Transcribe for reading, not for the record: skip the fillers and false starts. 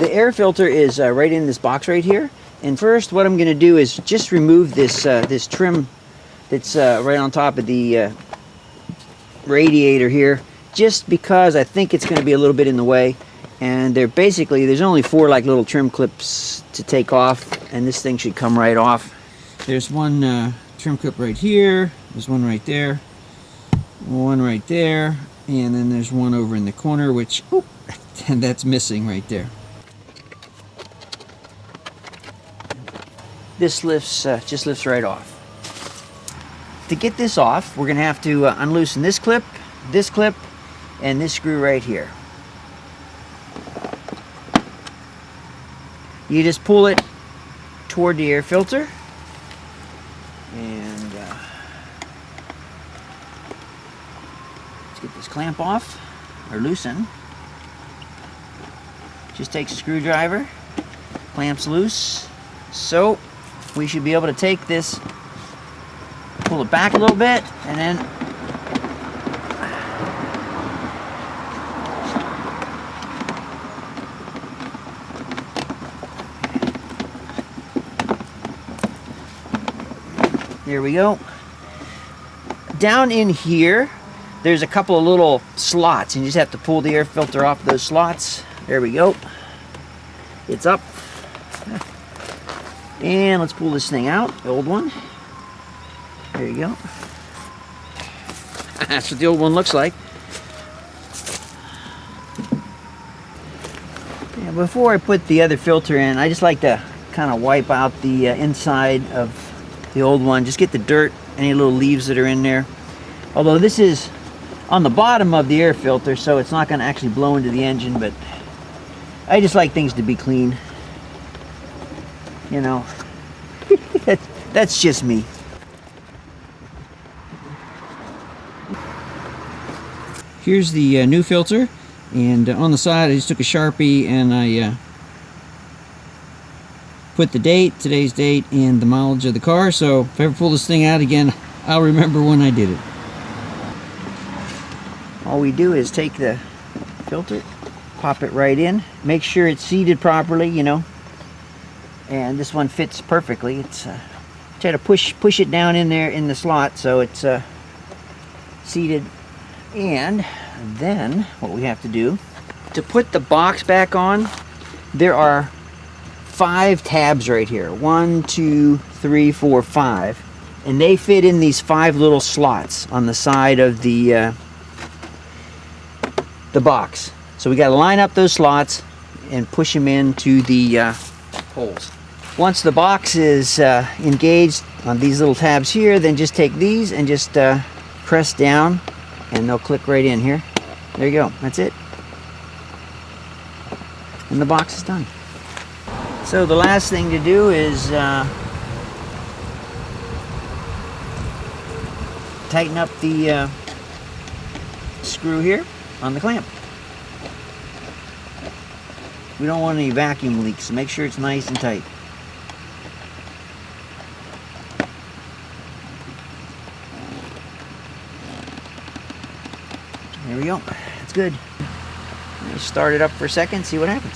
The air filter is right in this box right here. And first, what I'm going to do is just remove this this trim that's right on top of the radiator here, just because I think it's going to be a little bit in the way. And there's only 4 like little trim clips to take off, and this thing should come right off. There's one trim clip right here. There's one right there. One right there, and then there's one over in the corner, which and that's missing right there. This lifts just lifts right off. To get this off, we're going to have to unloosen this clip, and this screw right here. You just pull it toward the air filter, and let's get this clamp off, or loosen. Just takes a screwdriver, clamps loose, so we should be able to take this, pull it back a little bit, and then there we go. Down in here, there's a couple of little slots, and you just have to pull the air filter off those slots. There we go. It's up. And let's pull this thing out, the old one. There you go. That's what the old one looks like. Yeah, before I put the other filter in, I just like to kind of wipe out the inside of the old one. Just get the dirt, any little leaves that are in there. Although this is on the bottom of the air filter, so it's not going to actually blow into the engine, but I just like things to be clean. You know, that's just me. Here's the new filter, and on the side I just took a Sharpie and I put the date, today's date, and the mileage of the car, so if I ever pull this thing out again, I'll remember when I did it. All we do is take the filter, pop it right in, make sure it's seated properly, you know, and this one fits perfectly. It's try to push it down in there in the slot so it's seated. And then what we have to do to put the box back on, there are 5 tabs right here. 1, 2, 3, 4, 5, and they fit in these 5 little slots on the side of the box. So we got to line up those slots and push them into the holes. Once the box is engaged on these little tabs here, then just take these and just press down, and they'll click right in here. There you go. That's it. And the box is done. So the last thing to do is tighten up the screw here on the clamp. We don't want any vacuum leaks, so make sure it's nice and tight. There we go. That's good. Let me start it up for a second, see what happens.